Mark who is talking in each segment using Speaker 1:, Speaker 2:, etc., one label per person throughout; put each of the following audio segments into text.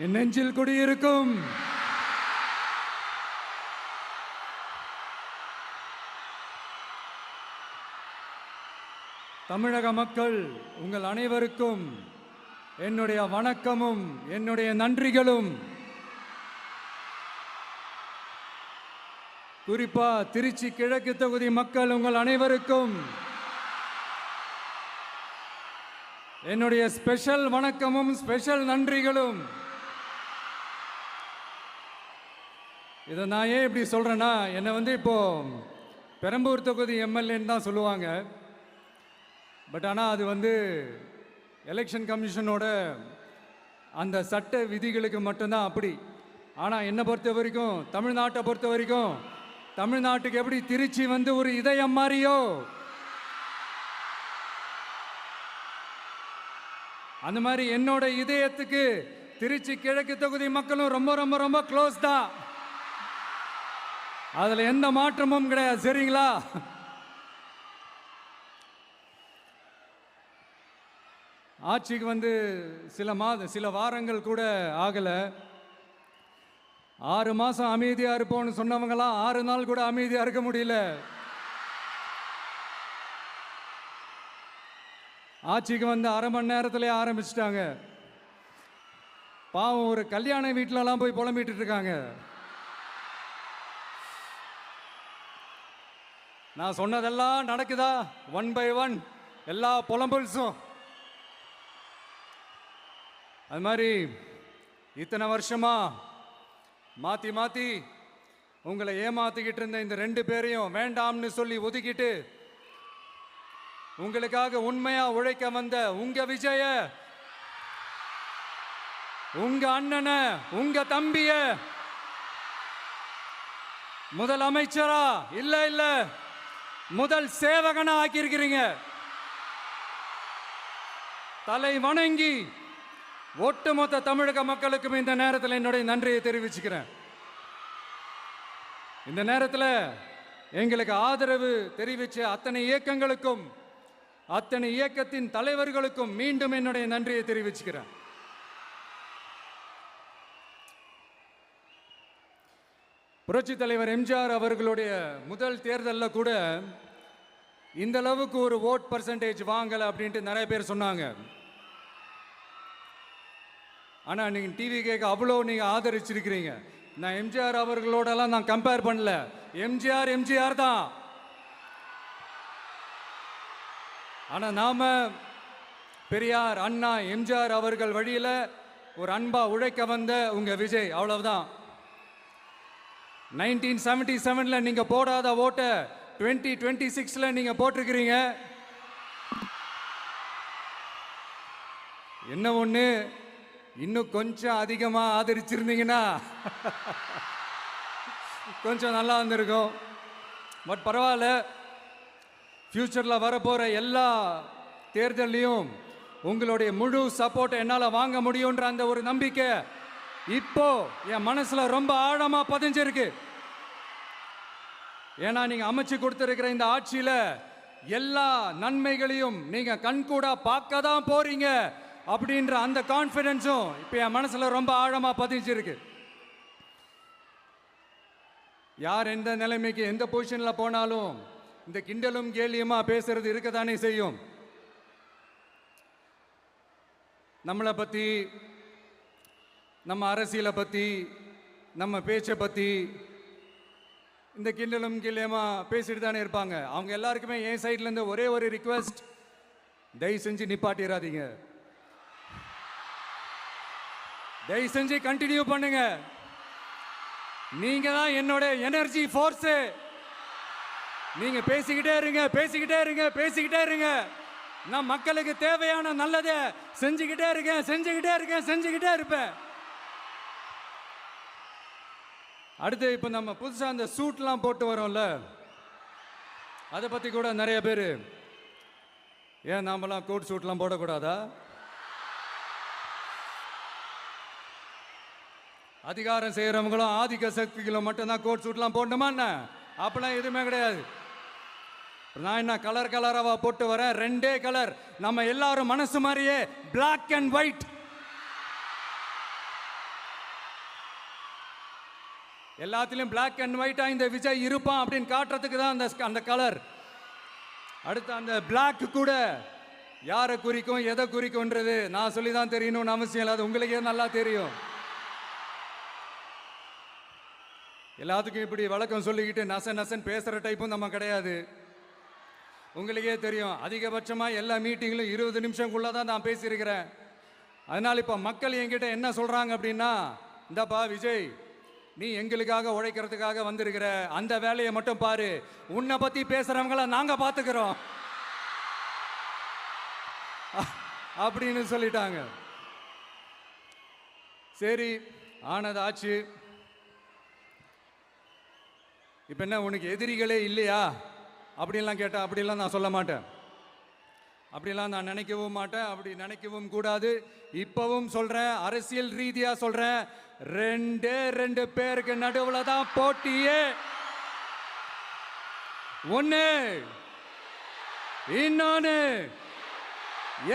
Speaker 1: என் நெஞ்சில் குடியிருக்கும் தமிழக மக்கள் உங்கள் அனைவருக்கும் என்னுடைய வணக்கமும் என்னுடைய நன்றிகளும். குறிப்பா திருச்சி கிழக்கு தொகுதி மக்கள் உங்கள் அனைவருக்கும் என்னுடைய ஸ்பெஷல் வணக்கமும் ஸ்பெஷல் நன்றிகளும். இதை நான் ஏன் இப்படி சொல்றேன்னா, என்னை இப்போ பெரம்பூர் தொகுதி எம்எல்ஏன்னு தான் சொல்லுவாங்க. பட் ஆனால் அது எலெக்ஷன் கமிஷனோட அந்த சட்ட விதிகளுக்கு மட்டும்தான் அப்படி. ஆனால் என்னை பொறுத்த வரைக்கும், தமிழ்நாட்டை பொறுத்த வரைக்கும், தமிழ்நாட்டுக்கு எப்படி திருச்சி ஒரு இதயம் மாதிரியோ, அந்த மாதிரி என்னோட இதயத்துக்கு திருச்சி கிழக்கு தொகுதி மக்களும் ரொம்ப ரொம்ப ரொம்ப க்ளோஸ் தான். அதுல எந்த மாற்றமும் கிடையாது. சரிங்களா? ஆட்சிக்கு சில வாரங்கள் கூட ஆகல. 6 மாசம் அமைதியா இருப்போம்னு சொன்னவங்களாம் 6 நாள் கூட அமைதியா இருக்க முடியல. ஆட்சிக்கு அரை மணி நேரத்திலே ஆரம்பிச்சிட்டாங்க. பாவம், ஒரு கல்யாண வீட்டிலலாம் போய் புலம்பிட்டு இருக்காங்க. நான் சொன்னதெல்லாம் நடக்குதா? 1 by 1 எல்லா புலம்பல்ஸும். அது மாதிரி இத்தனை வருஷமா மாத்தி மாத்தி உங்களை ஏமாத்திக்கிட்டு இருந்த இந்த 2 பேரையும் வேண்டாம்னு சொல்லி ஒதுக்கிட்டு உங்களுக்காக உண்மையா உழைக்க வந்த உங்க விஜய, உங்க அண்ணனை, உங்க தம்பிய முதல் அமைச்சரா இல்ல முதல் சேவகனா ஆக்கியிருக்கிறீங்க. தலை வணங்கி ஒட்டுமொத்த தமிழக மக்களுக்கும் இந்த நேரத்தில் என்னுடைய நன்றியை தெரிவிச்சுக்கிறேன். இந்த நேரத்தில் எங்களுக்கு ஆதரவு தெரிவிச்ச அத்தனை இயக்கங்களுக்கும், அத்தனை இயக்கத்தின் தலைவர்களுக்கும் மீண்டும் என்னுடைய நன்றியை தெரிவிச்சுக்கிறேன். புரட்சி தலைவர் எம்ஜிஆர் அவர்களுடைய முதல் தேர்தலில் கூட இந்த அளவுக்கு ஒரு ஓட் பர்சன்டேஜ் வாங்கலை அப்படின்ட்டு நிறைய பேர் சொன்னாங்க. ஆனால் நீங்கள் டிவி கேட்க அவ்வளோ நீங்கள் ஆதரிச்சிருக்கிறீங்க. நான் எம்ஜிஆர் அவர்களோடலாம் நான் கம்பேர் பண்ணல. எம்ஜிஆர் தான். ஆனால் நாம பெரியார், அண்ணா, எம்ஜிஆர் அவர்கள் வழியில் ஒரு அன்பா உழைக்க வந்த உங்க விஜய், அவ்வளவுதான். 1977 நீங்க போடாத ஓட்டை 2026 நீங்க போட்டிருக்கிறீங்க. என்ன ஒண்ணு, இன்னும் கொஞ்சம் அதிகமா ஆதரிச்சிருந்தீங்கன்னா கொஞ்சம் நல்லா வந்திருக்கும். பட் பரவாயில்ல, ஃபியூச்சர்ல வரப்போற எல்லா தேர்தலையும் உங்களுடைய முழு சப்போர்ட்டை என்னால் வாங்க முடியுன்ற அந்த ஒரு நம்பிக்கை இப்போ என் மனசுல ரொம்ப ஆழமா பதிஞ்சிருக்கு. ஏன்னா நீங்க அமைச்சு கொடுத்திருக்கிற இந்த ஆட்சியில எல்லா நன்மைகளையும் நீங்க கண்கூடா பார்க்க தான் போறீங்க அப்படின்ற அந்த கான்ஃபிடன்ஸும் இப்போ என் மனசுல ரொம்ப ஆழமா பதிஞ்சிருக்கு. யார் எந்த நிலைமைக்கு எந்த பொசிஷன்ல போனாலும் இந்த கிண்டலும் கேலியுமா பேசுறது இருக்கத்தானே செய்யும். நம்மளை பத்தி, நம்ம அரசியலை பற்றி, நம்ம பேச்சை பற்றி இந்த கிண்டலும் கிள்ளையமா பேசிட்டு தானே இருப்பாங்க. அவங்க எல்லாருக்குமே என் சைட்லேருந்து ஒரே ஒரு ரிக்வெஸ்ட், தயவு செஞ்சு நிப்பாட்டிடாதீங்க. தயவு செஞ்சு கண்டினியூ பண்ணுங்க. நீங்க தான் என்னோட எனர்ஜி ஃபோர்ஸ். நீங்க பேசிக்கிட்டே இருங்க, பேசிக்கிட்டே இருங்க, பேசிக்கிட்டே இருங்க. நான் மக்களுக்கு தேவையான நல்லதை செஞ்சுக்கிட்டே இருக்கேன், செஞ்சுக்கிட்டே இருக்கேன், செஞ்சுக்கிட்டே இருப்பேன். அடுத்து இப்போ நம்ம புதுசாக அந்த சூட்லாம் போட்டு வரோம்ல, அதை பற்றி கூட நிறைய பேர், ஏன் நாமெல்லாம் கோட் சூட்லாம் போடக்கூடாதா? அதிகாரம் செய்கிறவங்களும் ஆதிக்க சக்திகளும் மட்டும்தான் கோட் சூட்லாம் போடணுமா என்ன? அப்பெல்லாம் எதுவுமே கிடையாது. நான் என்ன கலர் கலராக போட்டு வரேன், 2 கலர். நம்ம எல்லாரும் மனசு மாதிரியே பிளாக் அண்ட் ஒயிட். எல்லாத்திலும் பிளாக் அண்ட் ஒயிட்டா இந்த விஜய் இருப்பான் அப்படின்னு காட்டுறதுக்கு தான் அந்த கலர். அடுத்து அந்த பிளாக் கூட யாரை குறிக்கும் எதை குறிக்கும்ன்றது நான் சொல்லி தான் தெரியணும்னு அவசியம் இல்லை, அது உங்களுக்கே நல்லா தெரியும். எல்லாத்துக்கும் இப்படி வழக்கம் சொல்லிக்கிட்டு நசன் பேசுகிற டைப்பும் நம்ம கிடையாது. உங்களுக்கே தெரியும், அதிகபட்சமாக எல்லா மீட்டிங்களும் 20 நிமிஷம்குள்ளே தான் நான் பேசியிருக்கிறேன். அதனால் இப்போ மக்கள் என்கிட்ட என்ன சொல்கிறாங்க அப்படின்னா, இந்தப்பா விஜய், நீ எங்களுக்காக உழைக்கிறதுக்காக வந்திருக்கிற, அந்த வேலையை மட்டும் பாரு, உன்னை பற்றி பேசுகிறவங்கள நாங்கள் பார்த்துக்கிறோம் அப்படின்னு சொல்லிட்டாங்க. சரி, ஆனது ஆச்சு. இப்போ என்ன, உனக்கு எதிரிகளே இல்லையா அப்படின்லாம் கேட்டேன். அப்படிலாம் நான் சொல்ல மாட்டேன், அப்படிலாம் நான் நினைக்கவும் மாட்டேன், அப்படி நினைக்கவும் கூடாது. இப்பவும் சொல்கிறேன், அரசியல் ரீதியாக சொல்கிறேன், 2 பேருக்கு நடுவில் தான் போட்டியே. ஒன்று இன்னொன்று,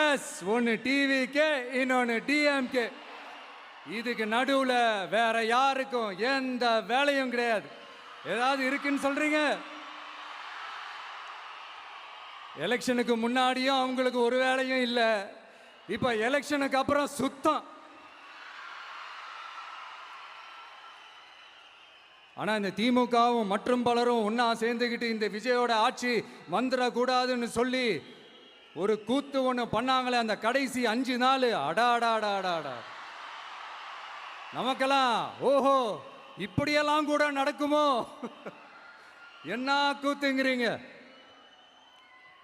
Speaker 1: எஸ், ஒன்று டிவிக்கு, இன்னொன்று டிஎம்கே. இதுக்கு நடுவில் வேற யாருக்கும் எந்த வேலையும் கிடையாது. ஏதாவது இருக்குன்னு சொல்றீங்க? எலெக்ஷனுக்கு முன்னாடியும் அவங்களுக்கு ஒரு வேலையும் இல்லை, இப்ப எலெக்ஷனுக்கு அப்புறம் சுத்தம். ஆனா இந்த திமுகவும் மற்றும் பலரும் ஒன்னா சேர்ந்துக்கிட்டு இந்த விஜயோட ஆட்சி வந்துடக்கூடாதுன்னு சொல்லி ஒரு கூத்து ஒன்று பண்ணாங்களே, அந்த கடைசி 5 நாள், அடாடாடாடாடா, நமக்கெல்லாம் ஓஹோ இப்படியெல்லாம் கூட நடக்குமோ என்ன கூத்துங்கிறீங்க.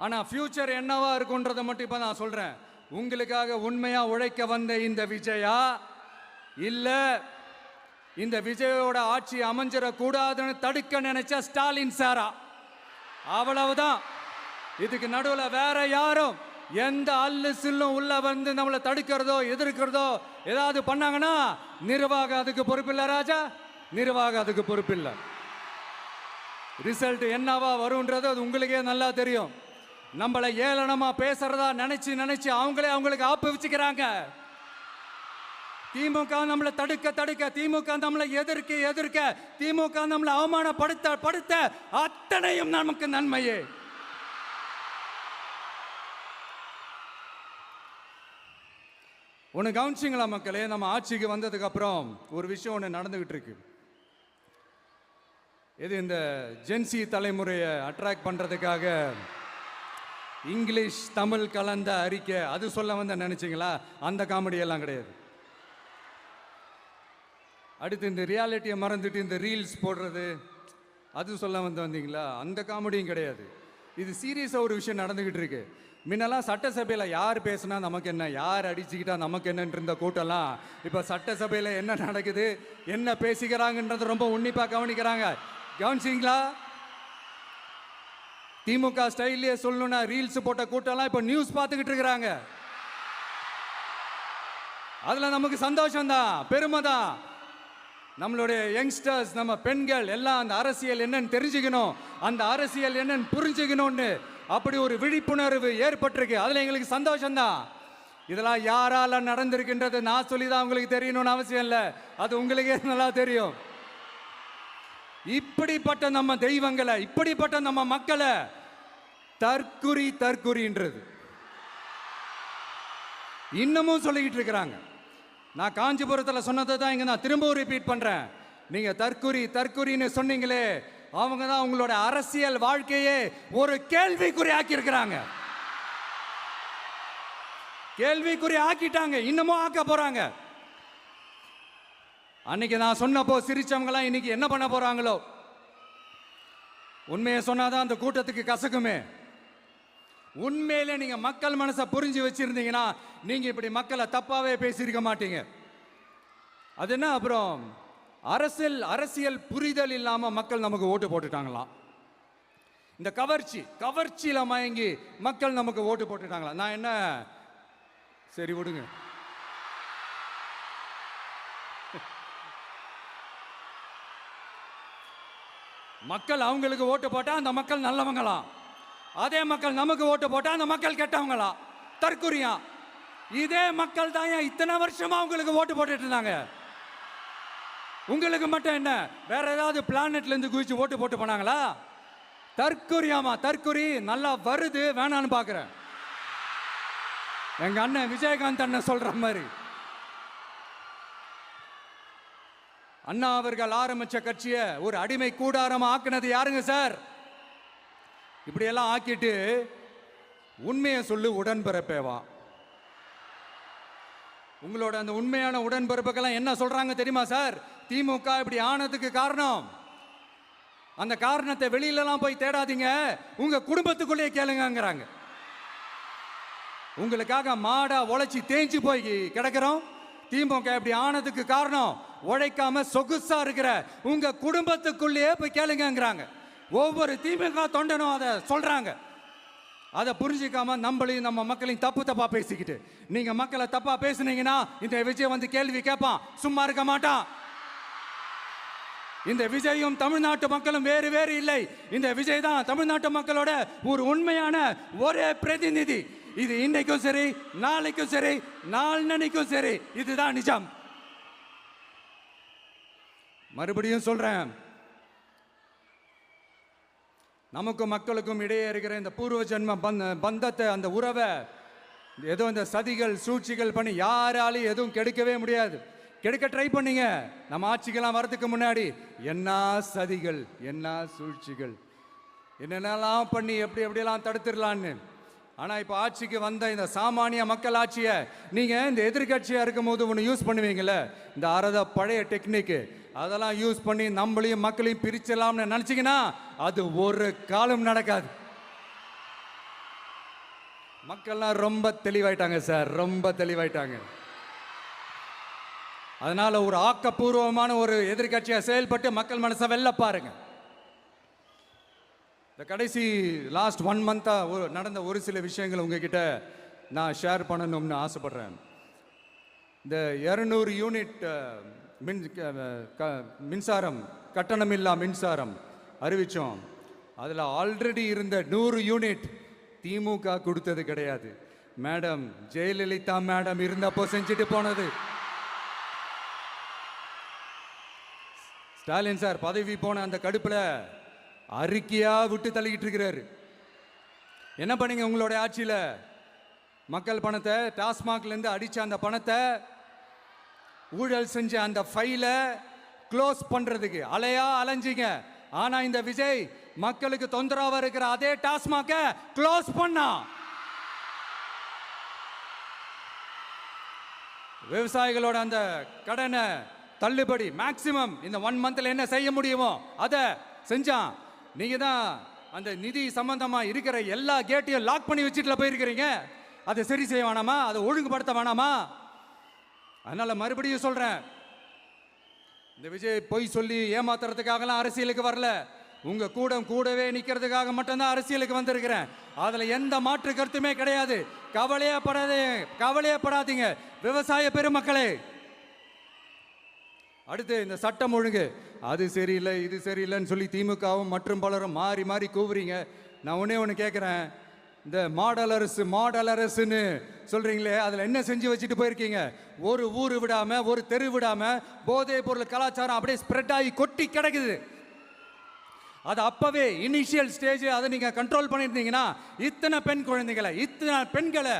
Speaker 1: ஆனா ஃபியூச்சர் என்னவா இருக்குன்றதை மட்டும் இப்ப நான் சொல்றேன். உங்களுக்காக உண்மையா உழைக்க வந்த இந்த விஜயா, இல்ல இந்த விஜயோட ஆட்சி அமைஞ்சிடக்கூடாதுன்னு தடுக்க நினைச்ச ஸ்டாலின் சாரா, அவ்வளவுதான். இதுக்கு நடுவில் வேற யாரும் எந்த அல்லு சில்லும் உள்ள வந்து நம்மளை தடுக்கிறதோ எதிர்க்கிறதோ ஏதாவது பண்ணாங்கன்னா நிர்வாகம் அதுக்கு பொறுப்பில்லை ராஜா, நிர்வாகம் அதுக்கு பொறுப்பில்லை. ரிசல்ட் என்னவா வரும்ன்றது அது உங்களுக்கே நல்லா தெரியும். நம்மளை ஏளனமா பேசுறதா நினைச்சு அவங்களுக்கு ஆப்பு வச்சுக்கிறாங்க. திமுக நம்மளை தடுக்க, திமுக நம்மளை எதிர்க்க, திமுக நம்மளை அவமானப்படுத்த அத்தனையும் நமக்கு நன்மையே. ஒன்று கவனிச்சிங்களா மக்களே, நம்ம ஆட்சிக்கு வந்ததுக்கு அப்புறம் ஒரு விஷயம் ஒன்று நடந்துகிட்டு இருக்கு. இது இந்த ஜென்சி தலைமுறையை அட்ராக்ட் பண்றதுக்காக இங்கிலீஷ் தமிழ் கலந்த அறிக்கை, அது சொல்ல வந்த நினைச்சிங்களா? அந்த காமெடி எல்லாம் கிடையாது. அடுத்து இந்த ரியாலிட்டியை மறந்துட்டு இந்த ரீல்ஸ் போடுறது, அது சொல்ல வந்தீங்களா? அந்த காமெடியும் கிடையாது. இது சீரியஸாக ஒரு விஷயம் நடந்துகிட்டு இருக்கு. முன்னெல்லாம் சட்டசபையில் யார் பேசுனா நமக்கு என்ன, யார் அடிச்சுக்கிட்டா நமக்கு என்னன்னு இருந்த கூட்டம்லாம் இப்போ சட்டசபையில் என்ன நடக்குது, என்ன பேசிக்கிறாங்கன்றது ரொம்ப உன்னிப்பாக கவனிக்கிறாங்க. கவனிச்சிங்களா? திமுக ஸ்டைல்லே சொல்லணும்னா ரீல்ஸ் போட்ட கூட்டம்லாம் இப்போ நியூஸ் பார்த்துக்கிட்டு இருக்கிறாங்க. அதில் நமக்கு சந்தோஷம்தான், பெருமை தான். நம்மளுடைய யங்ஸ்டர்ஸ், நம்ம பெண்கள் எல்லாம் அந்த அரசியல் என்னன்னு தெரிஞ்சுக்கணும், அந்த அரசியல் என்னன்னு புரிஞ்சுக்கணும்னு அப்படி ஒரு விழிப்புணர்வு ஏற்பட்டிருக்கு. அதில் எங்களுக்கு சந்தோஷம்தான். இதெல்லாம் யாரால நடந்திருக்கின்றது நான் சொல்லி தான் உங்களுக்கு தெரியணும்னு அவசியம் இல்லை, அது உங்களுக்கே நல்லா தெரியும். இப்படிப்பட்ட நம்ம தெய்வங்களை, இப்படிப்பட்ட நம்ம மக்களை தற்குறின்றது இன்னமும் சொல்லிக்கிட்டு இருக்கிறாங்க. நான் காஞ்சிபுரத்தில் சொன்னதை தான் இங்கே நான் திரும்பவும் ரிப்பீட் பண்ணுறேன். நீங்கள் தற்குறின்னு சொன்னீங்களே, அவங்க தான் உங்களோட அரசியல் வாழ்க்கையே ஒரு கேள்விக்குறி ஆக்கி இருக்கிறாங்க. கேள்விக்குறி ஆக்கிட்டாங்க, இன்னமும் ஆக்க போறாங்க. அன்னைக்கு நான் சொன்னப்போ சிரிச்சவங்களாம் இன்னைக்கு என்ன பண்ண போறாங்களோ. உண்மையை சொன்னாதான் அந்த கூட்டத்துக்கு கசக்குமே. உண்மையிலே நீங்க மக்கள் மனசை புரிஞ்சு வச்சிருந்தீங்கன்னா நீங்க இப்படி மக்களை தப்பாவே பேசியிருக்க மாட்டீங்க. அது என்ன, அப்புறம் அரசியல் புரிதல் இல்லாம மக்கள் நமக்கு ஓட்டு போட்டுட்டாங்களாம். இந்த கவர்ச்சியில மயங்கி மக்கள் நமக்கு ஓட்டு போட்டுட்டாங்களா? நான் என்ன, சரி விடுங்க. மக்கள் அவங்களுக்கு ஓட்டு போட்டா அந்த மக்கள் நல்லவங்களாம், அதே மக்கள் நமக்கு ஓட்டு போட்டா அந்த மக்கள் கெட்டவங்களா, தற்குறியா. இதே மக்கள் தான் இத்தனை வருஷமா அவங்களுக்கு ஓட்டு போட்டுட்டு இருந்தாங்க. உங்களுக்கு மட்டும் என்ன, வேற ஏதாவது பிளானட்ல இருந்து குதிச்சு ஓட்டு போட்டு போனாங்களா? தற்கொரியாமா, தற்கொரி நல்லா வருது, வேணான்னு பாக்குறேன். எங்க அண்ணன் விஜயகாந்த் அண்ணன் சொல்ற மாதிரி. அண்ணா அவர்கள் ஆரம்பிச்ச கட்சியை ஒரு அடிமை கூடாரமா ஆக்குனது யாருங்க சார்? இப்படியெல்லாம் ஆக்கிட்டு உண்மையை சொல்லு உடன்பிறப்பேவா. உங்களோட அந்த உண்மையான உடன்பிறப்புக்கெல்லாம் என்ன சொல்றாங்க தெரியுமா சார்? திமுக இப்படி ஆனதுக்கு காரணம், அந்த காரணத்தை வெளியிலலாம் போய் தேடாதீங்க, உங்க குடும்பத்துக்குள்ளே கேளுங்கிறாங்க. உங்களுக்காக மாடா உழைச்சி தேஞ்சு போய் கிடக்கிறோம். திமுக இப்படி ஆனதுக்கு காரணம் உழைக்காம சொகுசா இருக்கிற உங்க குடும்பத்துக்குள்ளேயே போய் கேளுங்கிறாங்க. ஒவ்வொரு திமுக தொண்டனும் அதை சொல்றாங்க. அதை புரிஞ்சிக்காம நம்மளையும் நம்ம மக்களையும் தப்பா பேசிக்கிட்டு, நீங்க மக்களை தப்பா பேசுனீங்கன்னா இந்த விஜய் வந்து கேள்வி கேட்பான், சும்மா இருக்க மாட்டான். இந்த விஜயும் தமிழ்நாட்டு மக்களும் வேறு வேறு இல்லை. இந்த விஜய் தான் தமிழ்நாட்டு மக்களோட ஒரு உண்மையான ஒரே பிரதிநிதி. இது இன்னைக்கும் சரி, நாளைக்கும் சரி, நாளன்னைக்கும் சரி, இதுதான் நிஜம். மறுபடியும் சொல்றேன், நமக்கும் மக்களுக்கும் இடையே இருக்கிற இந்த பூர்வ ஜென்ம பந்தத்தை, அந்த உறவை ஏதோ இந்த சதிகள் சூழ்ச்சிகள் பண்ணி யாராலையும் எதுவும் கெடுக்கவே முடியாது. கெடுக்க ட்ரை பண்ணீங்க நம்ம ஆட்சிக்கெல்லாம் வரதுக்கு முன்னாடி. என்ன சதிகள், என்ன சூழ்ச்சிகள், என்னென்னலாம் பண்ணி எப்படியெல்லாம் தடுத்துடலான்னு. ஆனால் இப்போ ஆட்சிக்கு வந்த இந்த சாமானிய மக்கள் ஆட்சியை நீங்கள் இந்த எதிர்கட்சியாக இருக்கும் போது ஒன்று யூஸ் பண்ணுவீங்களே, இந்த பழைய டெக்னிக்கு, அதெல்லாம் யூஸ் பண்ணி நம்மளையும் மக்களையும் பிரிச்சலாம்னு நினச்சிங்கன்னா அது ஒரு காலம் நடக்காது. மக்கள்லாம் ரொம்ப தெளிவாயிட்டாங்க சார், ரொம்ப தெளிவாயிட்டாங்க. அதனால ஒரு ஆக்கப்பூர்வமான ஒரு எதிர்கட்சியாக செயல்பட்டு மக்கள் மனசை வெல்ல பாருங்க. இந்த கடைசி லாஸ்ட் 1 மந்த்தா நடந்த ஒரு சில விஷயங்கள் உங்ககிட்ட நான் ஷேர் பண்ணணும்னு ஆசைப்படுறேன். இந்த 200 யூனிட் மின்சாரம், கட்டணமில்லா மின்சாரம் அறிவிச்சோம். அதில் ஆல்ரெடி இருந்த 100 யூனிட் திமுக கொடுத்தது கிடையாது. மேடம் ஜெயலலிதா மேடம் இருந்தப்போ செஞ்சுட்டு போனது. ஸ்டாலின் சார் பதவி போன அந்த கடுப்பில் அறிக்கையா விட்டு தள்ளிக்கிட்டு இருக்கிறாரு. என்ன பண்ணீங்க உங்களுடைய ஆட்சியில்? மக்கள் பணத்தை, டாஸ்மாக்ல இருந்து அடிச்ச அந்த பணத்தை, ஊழல் செஞ்ச அந்த ஃபைலை க்ளோஸ் பண்றதுக்கு அலையா அலைஞ்சிங்க. ஆனா இந்த விஜய் மக்களுக்கு தொந்தரவா இருக்கிற அதே டாஸ்மாக க்ளோஸ் பண்ணா. விவசாயிகளோட அந்த கடனை தள்ளுபடி மேக்சிமம் இந்த 1 மந்த்ல என்ன செய்ய முடியுமோ அதை செஞ்சான். நீங்க தான் அந்த நிதி சம்பந்தமா இருக்கிற எல்லா கேட்டையும் லாக் பண்ணி வச்சுட்டு போயிருக்கிறீங்க. அதை சரி செய்ய வேணாமா? அதை ஒழுங்குபடுத்த வேணாமா? அதனால மறுபடியும் சொல்றேன், இந்த விஜய் பொய் சொல்லி ஏமாத்துறதுக்காகலாம் அரசியலுக்கு வரல. உங்க கூடவே நிக்கிறதுக்காக மட்டும்தான் அரசியலுக்கு வந்திருக்கிறேன். அதுல எந்த மாற்று கருத்துமே கிடையாது. கவலையப்படாதீங்க விவசாய பெருமக்களே. அடுத்து இந்த சட்டம் ஒழுங்கு, அது சரியில்லை இது சரியில்லைன்னு சொல்லி திமுகவும் மற்றும் பலரும் மாறி மாறி கூவுறீங்க. நான் ஒன்று கேட்குறேன், இந்த மாடல் அரசுன்னு சொல்றீங்களே, அதில் என்ன செஞ்சு வச்சுட்டு போயிருக்கீங்க? ஒரு ஊர் விடாம, ஒரு தெரு விடாம போதைப் பொருள் கலாச்சாரம் அப்படியே ஸ்ப்ரெட் ஆகி கொட்டி கிடக்குது. அது அப்பவே இனிஷியல் ஸ்டேஜ் அதை நீங்க கண்ட்ரோல் பண்ணியிருந்தீங்கன்னா இத்தனை பெண்களை